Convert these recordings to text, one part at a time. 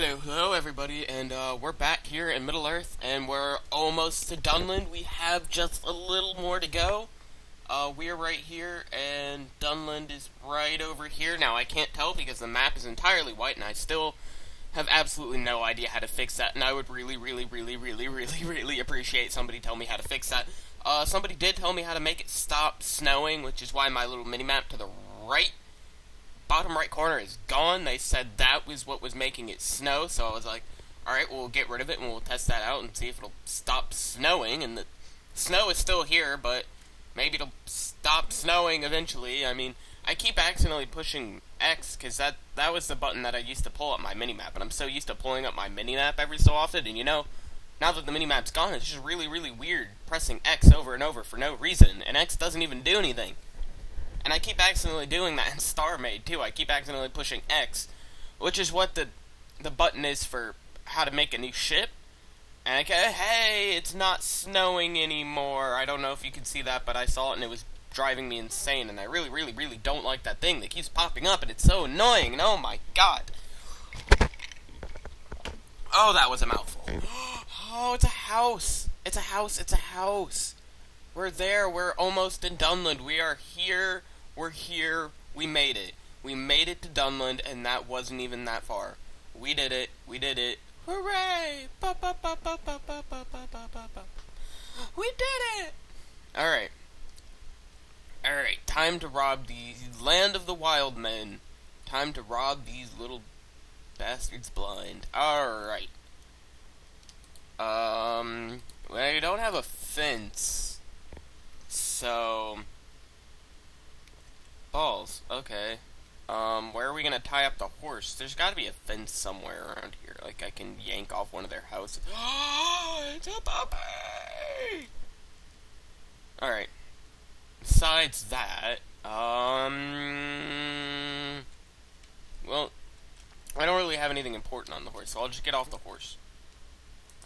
Hello everybody, and we're back here in Middle-earth, and we're almost to Dunland. We have just a little more to go. We're right here, and Dunland is right over here. Now, I can't tell because the map is entirely white, and I still have absolutely no idea how to fix that, and I would really appreciate somebody tell me how to fix that. Somebody did tell me how to make it stop snowing, which is why my little mini-map to the right bottom right corner is gone. They said that was what was making it snow, so I was like, alright, we'll get rid of it and we'll test that out and see if it'll stop snowing. And the snow is still here, but maybe it'll stop snowing eventually. I mean, I keep accidentally pushing X because that was the button that I used to pull up my minimap, and I'm so used to pulling up my minimap every so often, and now that the minimap's gone, it's just really weird pressing X over and over for no reason, and X doesn't even do anything. And I keep accidentally doing that in Star Made, too. I keep accidentally pushing X, which is what the button is for how to make a new ship. And I go, hey, it's not snowing anymore. I don't know if you can see that, but I saw it and it was driving me insane. And I really don't like that thing that keeps popping up, and it's so annoying. And oh my god. Oh, that was a mouthful. Oh, it's a house. It's a house. It's a house. We're there. We're almost in Dunland. We are here. We're here. We made it. We made it to Dunland, and that wasn't even that far. We did it. We did it. Hooray! Ba, ba, ba, ba, ba, ba, ba, ba, ba, ba, ba. We did it! Alright. Alright, time to rob the land of the wild men. Time to rob these little bastards blind. Alright. We don't have a fence. So, balls, okay. Where are we gonna tie up the horse? There's gotta be a fence somewhere around here. Like, I can yank off one of their houses. Oh, it's a puppy! Alright. Besides that, well, I don't really have anything important on the horse, so I'll just get off the horse.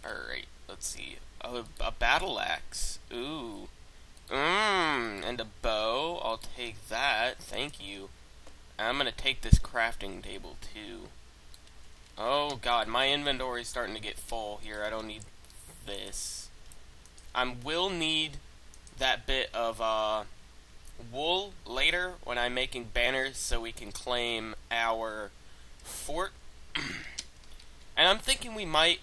Alright, let's see. A battle axe. Ooh. And a bow. I'll take that. Thank you. I'm gonna take this crafting table, too. Oh, God. My inventory's starting to get full here. I don't need this. I will need that bit of, wool later when I'm making banners so we can claim our fort. And I'm thinking we might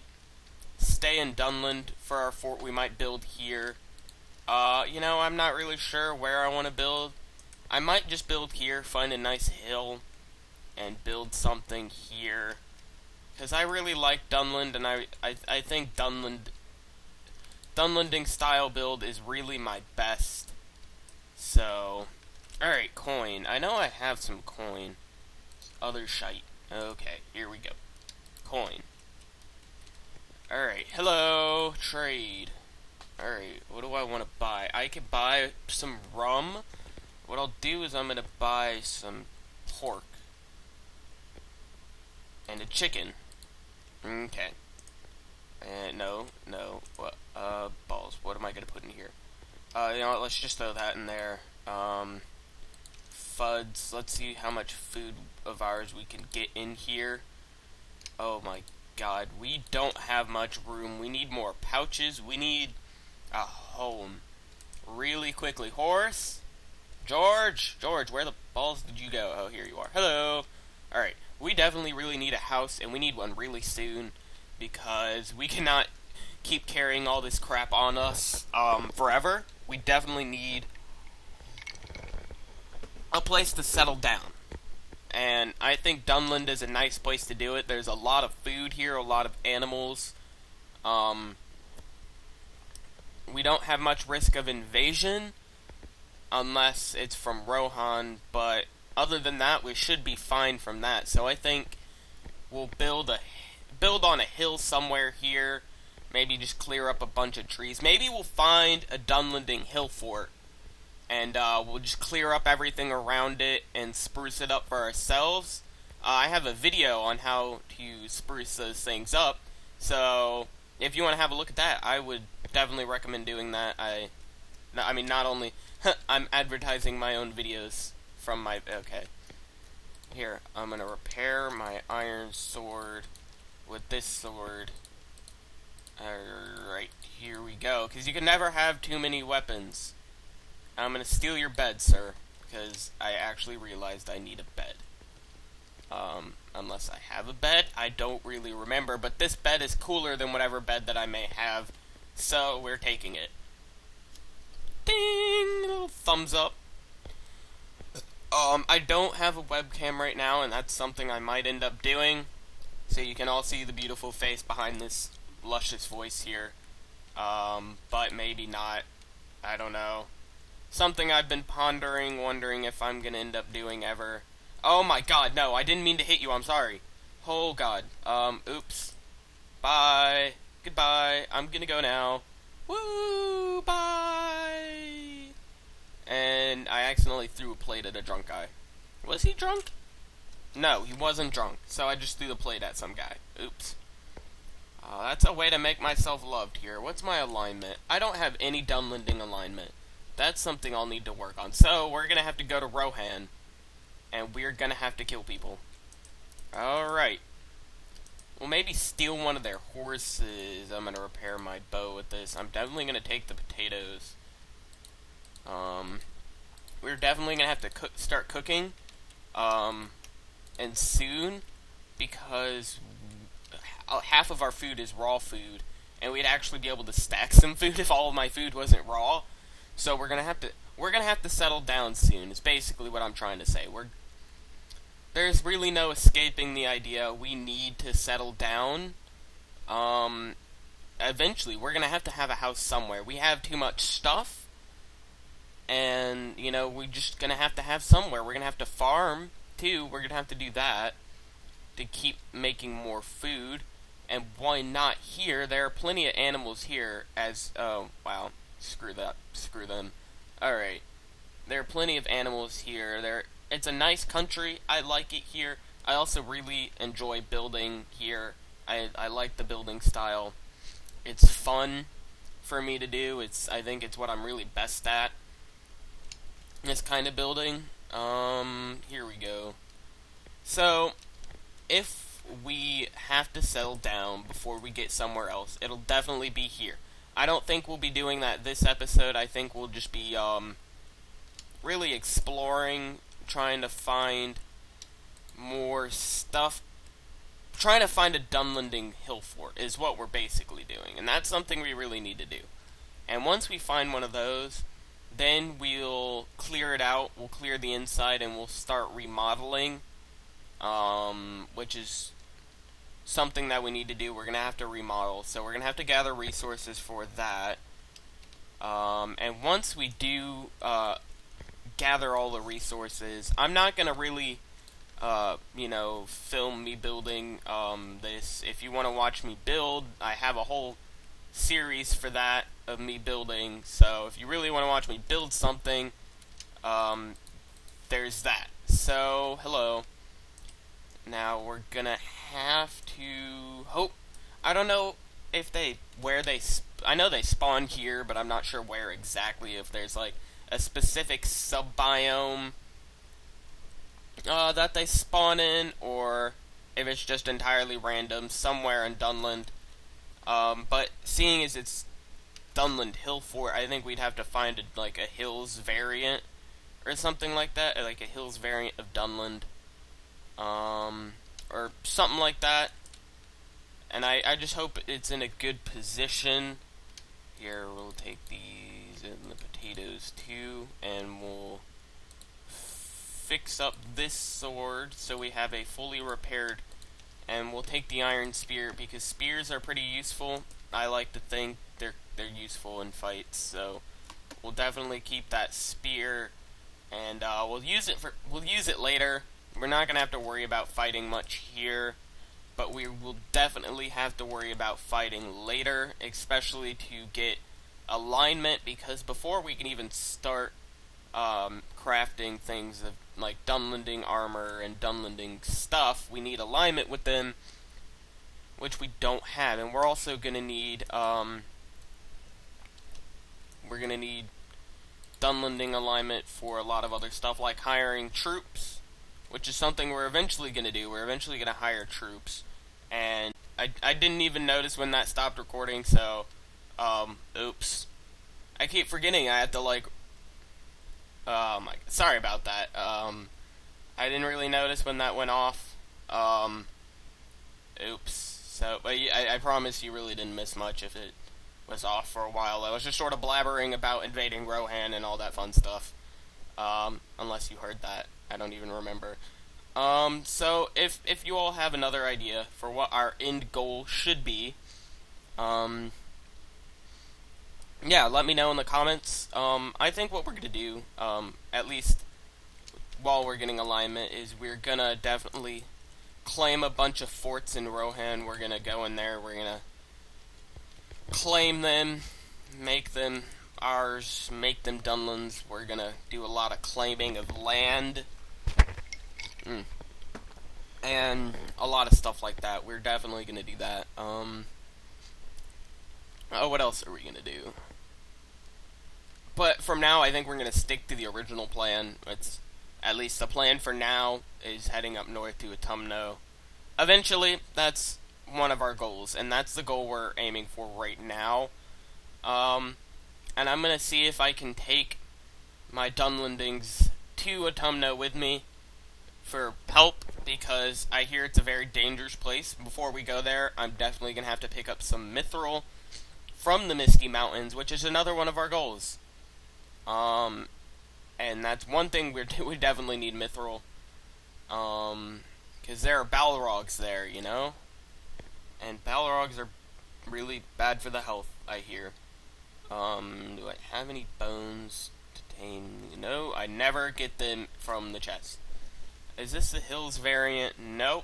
stay in Dunland for our fort. We might build here. I'm not really sure where I want to build. I might just build here, find a nice hill, and build something here. Because I really like Dunland, and I think Dunlanding style build is really my best. So, alright, coin. I know I have some coin. Other shite. Okay, here we go. Coin. Alright, hello, trade. Alright, what do I want to buy? I could buy some rum. What I'll do is I'm going to buy some pork. And a chicken. Okay. And no. What? Balls. What am I going to put in here? You know what, let's just throw that in there. Fuds. Let's see how much food of ours we can get in here. Oh my god, we don't have much room. We need more pouches. We need a home. Really quickly. Horse? George, where the balls did you go? Oh, here you are. Hello. Alright, we definitely really need a house, and we need one really soon, because we cannot keep carrying all this crap on us, forever. We definitely need a place to settle down. And I think Dunland is a nice place to do it. There's a lot of food here, a lot of animals. We don't have much risk of invasion, unless it's from Rohan, but other than that, we should be fine from that. So I think we'll build on a hill somewhere here, maybe just clear up a bunch of trees. Maybe we'll find a Dunlanding hill fort, and we'll just clear up everything around it and spruce it up for ourselves. I have a video on how to spruce those things up, so if you want to have a look at that, I would definitely recommend doing that. I mean, not only I'm advertising my own videos from my... Okay. Here, I'm gonna repair my iron sword. with this sword. Alright, here we go. Because you can never have too many weapons. I'm gonna steal your bed, sir. Because I actually realized I need a bed. Unless I have a bed, I don't really remember. But this bed is cooler than whatever bed that I may have. So, we're taking it. Ding! Little thumbs up. I don't have a webcam right now, and that's something I might end up doing. So you can all see the beautiful face behind this luscious voice here. But maybe not. I don't know. Something I've been pondering, wondering if I'm gonna end up doing ever. Oh my god, no, I didn't mean to hit you, I'm sorry. Oh god. Oops. Bye. Goodbye. I'm gonna go now. Woo! Bye! And I accidentally threw a plate at a drunk guy. Was he drunk? No, he wasn't drunk, so I just threw the plate at some guy. Oops. That's a way to make myself loved here. What's my alignment? I don't have any Dunlanding alignment. That's something I'll need to work on. So, we're gonna have to go to Rohan, and we're gonna have to kill people. Alright. We'll maybe steal one of their horses. I'm gonna repair my bow with this. I'm definitely gonna take the potatoes. We're definitely gonna have to start cooking, and soon, because half of our food is raw food, and we'd actually be able to stack some food if all of my food wasn't raw. So we're gonna have to settle down soon. Is basically what I'm trying to say. There's really no escaping the idea. We need to settle down. Eventually, we're gonna have to have a house somewhere. We have too much stuff, and you know, we're just gonna have somewhere. We're gonna have to farm too. We're gonna have to do that to keep making more food. And why not here? There are plenty of animals here. Oh wow, screw that, screw them. All right, there are plenty of animals here. It's a nice country. I like it here. I also really enjoy building here. I like the building style. It's fun for me to do. I think it's what I'm really best at. This kind of building. Here we go. So, if we have to settle down before we get somewhere else, it'll definitely be here. I don't think we'll be doing that this episode. I think we'll just be, really exploring, trying to find more stuff. Trying to find a Dunlanding hill fort is what we're basically doing, and that's something we really need to do. And once we find one of those, then we'll clear it out, we'll clear the inside, and we'll start remodeling, which is something that we need to do. We're going to have to remodel, so we're going to have to gather resources for that. And once we do gather all the resources, I'm not going to really film me building this. If you want to watch me build, I have a whole series for that of me building. So if you really want to watch me build something, there's that. So, hello. Now we're gonna have to hope. I don't know if I know they spawn here, but I'm not sure where exactly. If there's like a specific sub-biome that they spawn in, or if it's just entirely random somewhere in Dunland. But seeing as it's Dunland Hill Fort, I think we'd have to find a Hills variant or something like that, or like a Hills variant of Dunland, or something like that. And I just hope it's in a good position. Here, we'll take these and the potatoes too, and we'll fix up this sword so we have a fully repaired. And we'll take the iron spear because spears are pretty useful. I like to think they're useful in fights, so we'll definitely keep that spear, and we'll use it later. We're not gonna have to worry about fighting much here, but we will definitely have to worry about fighting later, especially to get alignment, because before we can even start crafting things of like Dunlanding armor and Dunlanding stuff, we need alignment with them, which we don't have. And we're also gonna need Dunlanding alignment for a lot of other stuff, like hiring troops, which is something we're eventually gonna do. We're eventually gonna hire troops, and I didn't even notice when that stopped recording, so, oops. I keep forgetting I have to, like, sorry about that. I didn't really notice when that went off. Oops. So, but I promise you really didn't miss much if it was off for a while. I was just sort of blabbering about invading Rohan and all that fun stuff. Unless you heard that. I don't even remember. So if you all have another idea for what our end goal should be, yeah, let me know in the comments. I think what we're gonna do, at least while we're getting alignment, is we're gonna definitely claim a bunch of forts in Rohan. We're gonna go in there, we're gonna claim them, make them ours, make them Dunlands. We're gonna do a lot of claiming of land. And a lot of stuff like that. We're definitely gonna do that. Oh, what else are we gonna do? But from now, I think we're gonna stick to the original plan. It's at least the plan for now is heading up north to Autumno. Eventually, that's one of our goals, and that's the goal we're aiming for right now. And I'm gonna see if I can take my Dunlandings to Autumno with me for help, because I hear it's a very dangerous place. Before we go there, I'm definitely gonna have to pick up some mithril from the Misty Mountains, which is another one of our goals. And that's one thing we definitely need mithril. Because there are Balrogs there, you know? And Balrogs are really bad for the health, I hear. Do I have any bones to tame? No, I never get them from the chest. Is this the Hills variant? Nope.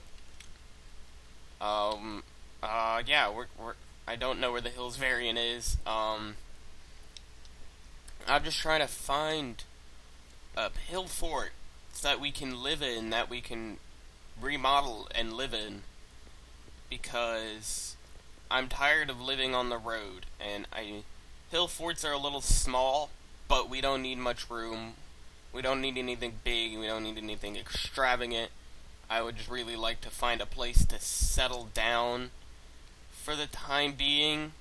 Yeah, I don't know where the Hills variant is. I'm just trying to find a hill fort that we can live in, that we can remodel and live in, because I'm tired of living on the road, and hill forts are a little small, but we don't need much room. We don't need anything big, we don't need anything extravagant. I would just really like to find a place to settle down for the time being,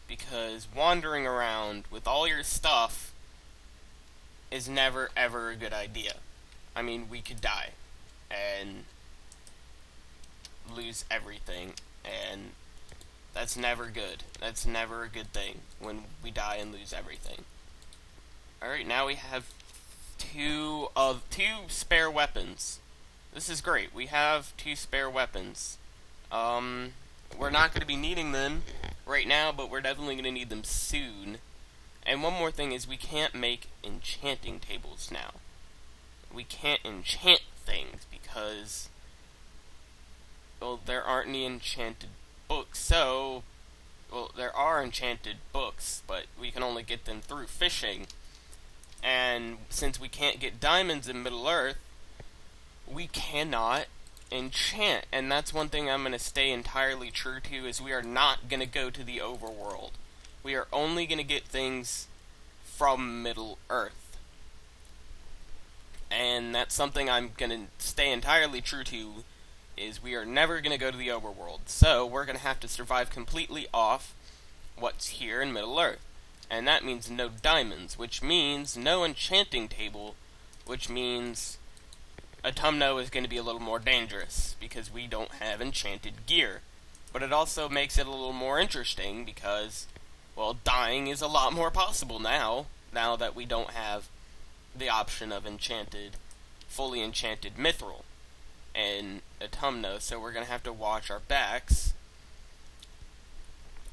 because wandering around with all your stuff is never ever a good idea. I mean, we could die and lose everything, and that's never good. That's never a good thing when we die and lose everything. Alright, now we have two spare weapons. This is great. We have 2 spare weapons. We're not going to be needing them right now, but we're definitely going to need them soon. And one more thing is we can't make enchanting tables now. We can't enchant things because, well, there aren't any enchanted books. So, well, there are enchanted books, but we can only get them through fishing. And since we can't get diamonds in Middle-earth, we cannot enchant. And that's one thing I'm going to stay entirely true to, is we are not going to go to the overworld. We are only going to get things from Middle-earth. And that's something I'm going to stay entirely true to, is we are never going to go to the overworld. So we're going to have to survive completely off what's here in Middle-earth. And that means no diamonds, which means no enchanting table, which means Autumno is going to be a little more dangerous, because we don't have enchanted gear. But it also makes it a little more interesting, because, well, dying is a lot more possible now that we don't have the option of fully enchanted mithril in Autumno, so we're going to have to watch our backs,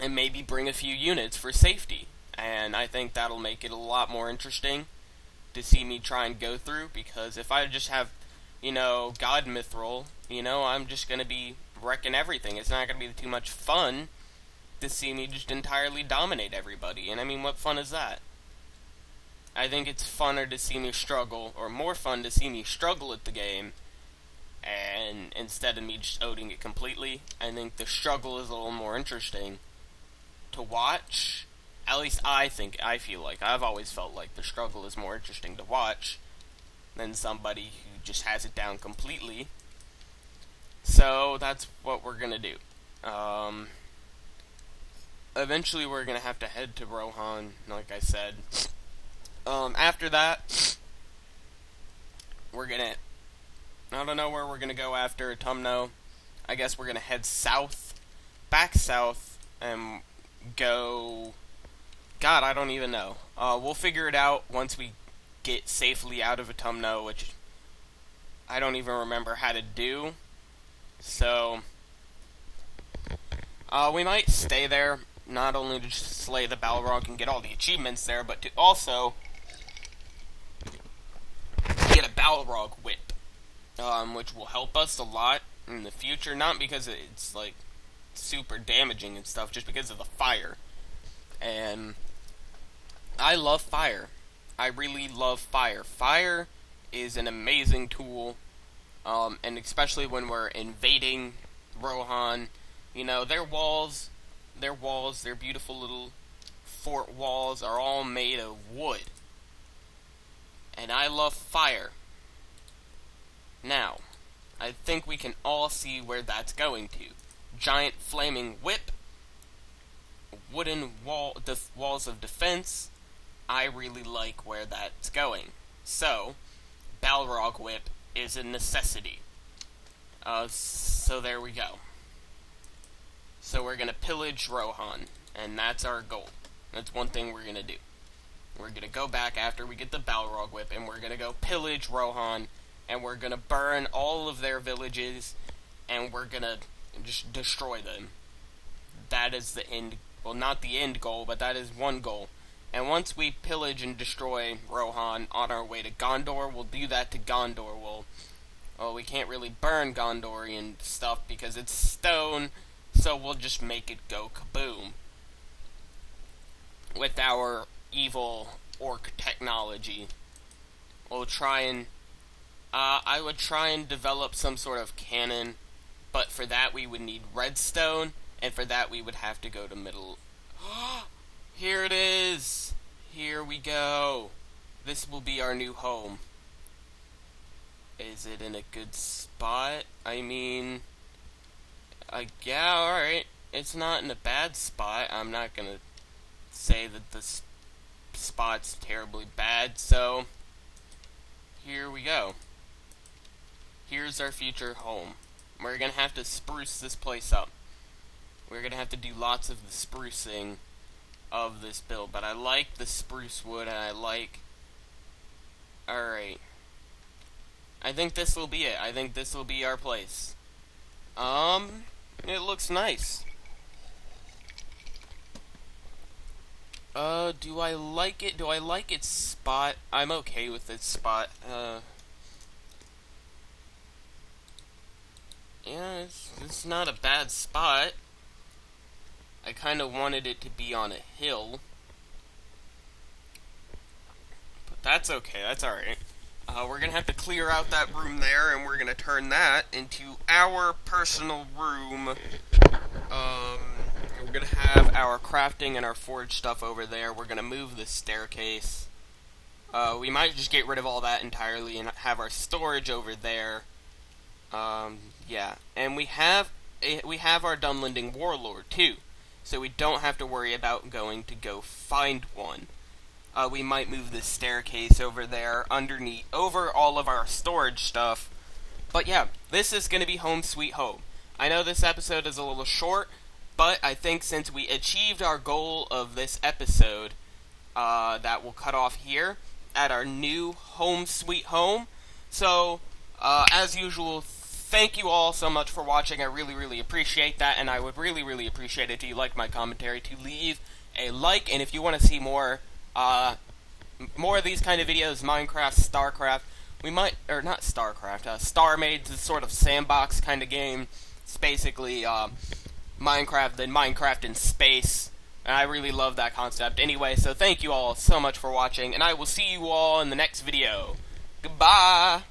and maybe bring a few units for safety. And I think that'll make it a lot more interesting to see me try and go through, because if I just have, God mithril, I'm just going to be wrecking everything. It's not going to be too much fun to see me just entirely dominate everybody. And I mean, what fun is that? I think it's funner to see me struggle, or more fun to see me struggle at the game, and instead of me just owning it completely. I think the struggle is a little more interesting to watch. At least I feel like. I've always felt like the struggle is more interesting to watch than somebody who just has it down completely. So that's what we're gonna do. Um, Eventually we're gonna have to head to Rohan, like I said. After that, we're gonna... I don't know where we're gonna go after Tumno. I guess we're gonna head south, back south, and go... God, I don't even know. We'll figure it out once we get safely out of Autumno, which I don't even remember how to do. So, we might stay there, not only to just slay the Balrog and get all the achievements there, but to also get a Balrog whip, which will help us a lot in the future, not because it's, like, super damaging and stuff, just because of the fire. And I love fire. I really love fire. Fire is an amazing tool, and especially when we're invading Rohan. You know, their beautiful little fort walls are all made of wood. And I love fire. Now, I think we can all see where that's going to. Giant flaming whip, wooden walls of defense. I really like where that's going. So, Balrog whip is a necessity. So there we go. So we're gonna pillage Rohan, and that's our goal. That's one thing we're gonna do. We're gonna go back after we get the Balrog whip, and we're gonna go pillage Rohan, and we're gonna burn all of their villages, and we're gonna just destroy them. That is the end, well, not the end goal, but that is one goal. And once we pillage and destroy Rohan on our way to Gondor, we'll do that to Gondor. Well, we can't really burn Gondorian stuff because it's stone, so we'll just make it go kaboom. With our evil orc technology. We'll try and... I would try and develop some sort of cannon, but for that we would need redstone, and for that we would have to go to Middle... Here it is! Here we go! This will be our new home. Is it in a good spot? I mean... yeah, alright. It's not in a bad spot. I'm not gonna say that the spot's terribly bad, so... Here we go. Here's our future home. We're gonna have to spruce this place up. We're gonna have to do lots of the sprucing of this build, but I like the spruce wood, and I like... Alright. I think this will be it. I think this will be our place. It looks nice. Do I like it? Do I like its spot? I'm okay with its spot. Yeah, it's not a bad spot. I kind of wanted it to be on a hill. But that's okay, that's alright. We're gonna have to clear out that room there, and we're gonna turn that into our personal room. We're gonna have our crafting and our forge stuff over there. We're gonna move the staircase. We might just get rid of all that entirely and have our storage over there. Yeah. And we have our Dunlanding warlord, too. So we don't have to worry about going to go find one. We might move the staircase over there, over all of our storage stuff. But yeah, this is going to be home sweet home. I know this episode is a little short, but I think since we achieved our goal of this episode, that will cut off here at our new home sweet home. So, as usual, thank you all so much for watching. I really, really appreciate that, and I would really, really appreciate it if you like my commentary to leave a like, and if you want to see more of these kind of videos, Minecraft, StarCraft, we might, or not StarCraft, Star Maid's a sort of sandbox kind of game. It's basically Minecraft, then Minecraft in space, and I really love that concept. Anyway, so thank you all so much for watching, and I will see you all in the next video. Goodbye!